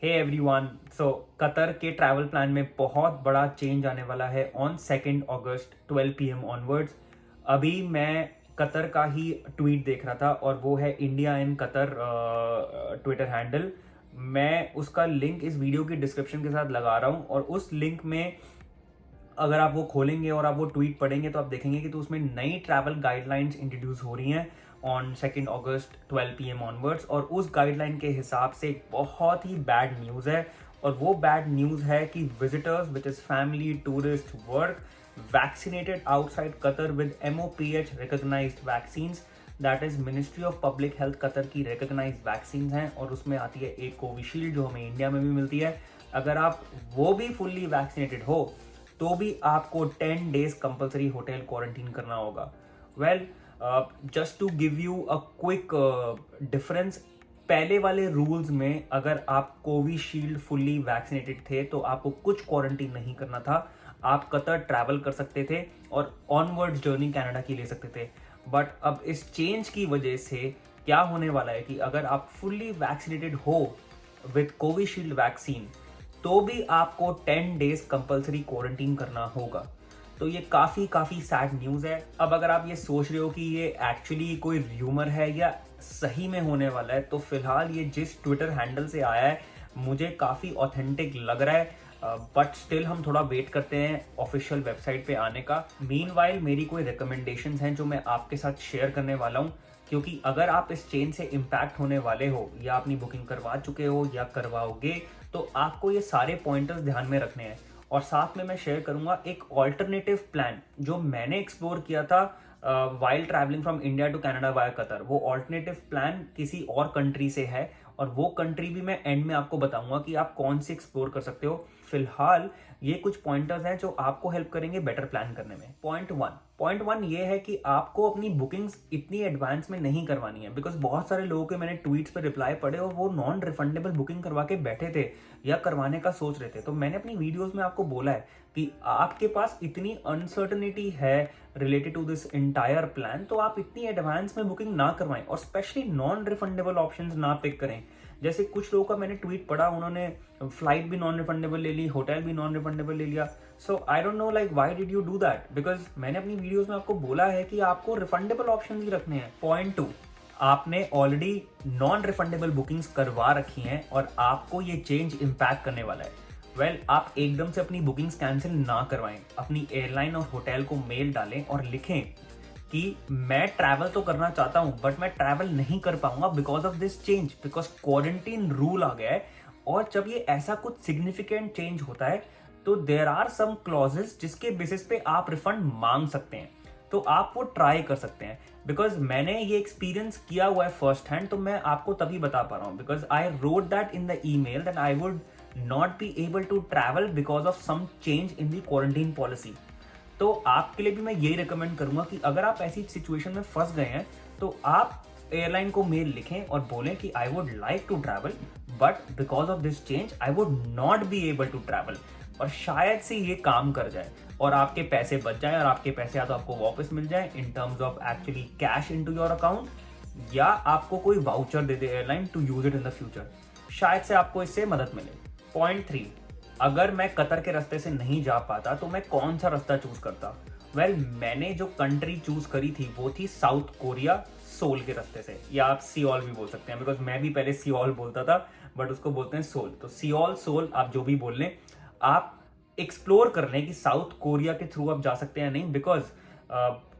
Hey everyone, सो Qatar के travel plan में बहुत बड़ा चेंज आने वाला है ऑन 2 अगस्त 12 PM ऑनवर्ड्स। अभी मैं कतर का ही ट्वीट देख रहा था और वो है India in Qatar Twitter handle. मैं उसका लिंक इस वीडियो की डिस्क्रिप्शन के साथ लगा रहा हूँ और उस लिंक में अगर आप वो खोलेंगे और आप वो ट्वीट पढ़ेंगे तो आप देखेंगे कि तो उसमें नई ट्रैवल गाइडलाइंस इंट्रोड्यूस हो रही हैं ऑन 2 अगस्त 12 PM ऑनवर्ड्स। और उस गाइडलाइन के हिसाब से एक बहुत ही बैड न्यूज़ है और वो बैड न्यूज़ है कि visitors which is family tourist work vaccinated outside Qatar with MOPH recognised vaccines, that is ministry of public health Qatar की रिकॉग्नाइज्ड वैक्सीन हैं और उसमें आती है एक कोविशील्ड जो हमें इंडिया में भी मिलती है। अगर आप वो भी फुल्ली वैक्सीनेटेड हो तो भी आपको 10 डेज कंपलसरी होटल क्वारंटीन करना होगा। Well, just to give you a quick difference, पहले वाले रूल्स में अगर आप कोविशील्ड फुल्ली वैक्सीनेटेड थे तो आपको कुछ क्वारंटीन नहीं करना था, आप कतर ट्रैवल कर सकते थे और ऑनवर्ड जर्नी कनाडा की ले सकते थे। बट अब इस चेंज की वजह से क्या होने वाला है कि अगर आप फुल्ली वैक्सीनेटेड हो विद कोविशील्ड वैक्सीन तो भी आपको 10 डेज कंपलसरी क्वारंटीन करना होगा। तो ये काफ़ी सैड न्यूज़ है। अब अगर आप ये सोच रहे हो कि ये एक्चुअली कोई र्यूमर है या सही में होने वाला है, तो फिलहाल ये जिस ट्विटर हैंडल से आया है मुझे काफ़ी ऑथेंटिक लग रहा है, बट स्टिल हम थोड़ा वेट करते हैं ऑफिशियल वेबसाइट पे आने का। मीनवाइल मेरी कोई रिकमेंडेशंस हैं जो मैं आपके साथ शेयर करने वाला हूँ, क्योंकि अगर आप इस चेन से इम्पैक्ट होने वाले हो या अपनी बुकिंग करवा चुके हो या करवाओगे तो आपको ये सारे पॉइंटर्स ध्यान में रखने हैं। और साथ में मैं शेयर करूंगा एक ऑल्टरनेटिव प्लान जो मैंने एक्सप्लोर किया था while travelling from India to Canada via Qatar. वो ऑल्टरनेटिव प्लान किसी और कंट्री से है और वो कंट्री भी मैं एंड में आपको बताऊंगा कि आप कौन सी एक्सप्लोर कर सकते हो। फिलहाल ये कुछ पॉइंटर्स हैं जो आपको हेल्प करेंगे बेटर प्लान करने में। पॉइंट वन ये है कि आपको अपनी बुकिंग्स इतनी एडवांस में नहीं करवानी है, बिकॉज बहुत सारे लोगों के मैंने ट्वीट्स पे रिप्लाई पढ़े और वो नॉन रिफंडेबल बुकिंग करवा के बैठे थे या करवाने का सोच रहे थे। तो मैंने अपनी वीडियोस में आपको बोला है कि आपके पास इतनी अनसर्टनिटी है related to this entire plan, तो आप इतनी एडवांस में बुकिंग ना करवाएं और स्पेशली नॉन रिफंडेबल ऑप्शंस ना पिक करें। जैसे कुछ लोगों का मैंने ट्वीट पढ़ा, उन्होंने फ्लाइट भी नॉन रिफंडेबल ले ली, होटल भी नॉन रिफंडेबल ले लिया। So I don't know like why did you do that, because मैंने अपनी वीडियोस में आपको बोला है कि आपको रिफंडेबल ऑप्शन ही रखने हैं। पॉइंट 2, आपने ऑलरेडी नॉन रिफंडेबल बुकिंग्स करवा रखी हैं और आपको ये चेंज इम्पैक्ट करने वाला है। वेल, आप एकदम से अपनी बुकिंग्स कैंसिल ना करवाएं, अपनी एयरलाइन और होटल को मेल डालें और लिखें कि मैं ट्रैवल तो करना चाहता हूं बट मैं ट्रैवल नहीं कर पाऊंगा because of this change, because quarantine rule आ गया है। और जब ये ऐसा कुछ सिग्निफिकेंट चेंज होता है तो देयर आर सम क्लॉजेस जिसके बेसिस पे आप रिफंड मांग सकते हैं, तो आप वो ट्राई कर सकते हैं। बिकॉज मैंने ये एक्सपीरियंस किया हुआ है फर्स्ट हैंड, तो मैं आपको तभी बता पा रहा हूँ because I wrote that in the email that I would not be able to travel because of some change in the quarantine policy. तो आपके लिए भी मैं यही रिकमेंड करूंगा कि अगर आप ऐसी सिचुएशन में फंस गए हैं तो आप एयरलाइन को मेल लिखें और बोलें कि I would like to travel but because of this change I would not be able to travel, और शायद से ये काम कर जाए और आपके पैसे बच जाए और आपके पैसे या तो आपको वापस मिल जाए in terms of actually cash into your account या आपको कोई वाउचर दे दे airline to use it in the future. शायद से आपको इससे मदद मिले। पॉइंट 3, अगर मैं कतर के रास्ते से नहीं जा पाता तो मैं कौन सा रास्ता चूज करता। वेल, मैंने जो कंट्री चूज करी थी वो थी साउथ कोरिया, सोल के रास्ते से, या आप सियोल भी बोल सकते हैं बिकॉज मैं भी पहले सियोल बोलता था बट उसको बोलते हैं सोल। तो सियोल, सोल, आप जो भी बोल लें, आप एक्सप्लोर कर लें कि साउथ कोरिया के थ्रू आप जा सकते हैं नहीं। बिकॉज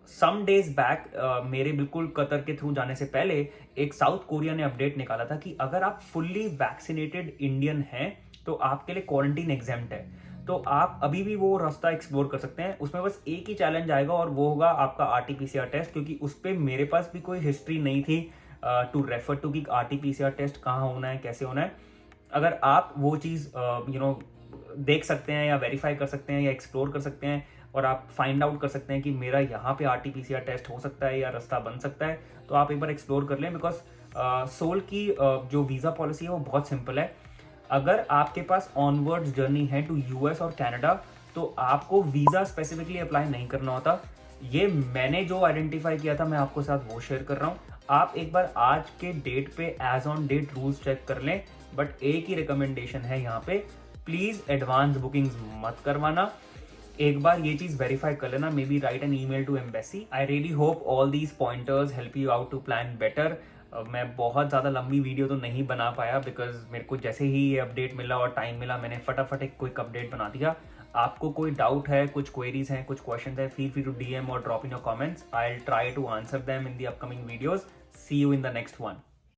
सम डेज बैक मेरे बिल्कुल कतर के थ्रू जाने से पहले एक साउथ कोरिया ने अपडेट निकाला था कि अगर आप फुल्ली वैक्सीनेटेड इंडियन हैं तो आपके लिए क्वारंटीन एग्जेम्प्ट है, तो आप अभी भी वो रास्ता एक्सप्लोर कर सकते हैं। उसमें बस एक ही चैलेंज आएगा और वो होगा आपका RT-PCR टेस्ट, क्योंकि उस पर मेरे पास भी कोई हिस्ट्री नहीं थी टू रेफर टू कि RT-PCR टेस्ट कहाँ होना है, कैसे होना है। अगर आप वो चीज़ देख सकते हैं या वेरीफाई कर सकते हैं या एक्सप्लोर कर सकते हैं और आप फाइंड आउट कर सकते हैं कि मेरा यहाँ पे RT-PCR टेस्ट हो सकता है या रास्ता बन सकता है, तो आप एक बार एक्सप्लोर कर लें। बिकॉज सोल की जो वीज़ा पॉलिसी है वो बहुत सिंपल है। अगर आपके पास ऑनवर्ड्स जर्नी है टू US और कनाडा तो आपको वीज़ा स्पेसिफिकली अप्लाई नहीं करना होता। ये मैंने जो आइडेंटिफाई किया था मैं आपको साथ वो शेयर कर रहा हूँ। आप एक बार आज के डेट पे as on date rules check कर लें, बट एक ही रिकमेंडेशन है यहाँ पे, प्लीज एडवांस बुकिंग्स मत करवाना, एक बार ये चीज वेरीफाई कर लेना, maybe write an email to embassy. I really hope all these pointers help you out to plan better. मैं बहुत ज़्यादा लंबी वीडियो तो नहीं बना पाया बिकॉज मेरे को जैसे ही ये अपडेट मिला और टाइम मिला मैंने फटाफट एक क्विक अपडेट बना दिया। आपको कोई डाउट है, कुछ क्वेरीज हैं, कुछ क्वेश्चन है, फील फ्री टू DM और drop in your comments. I will try to answer them in the upcoming videos. See you in the next one.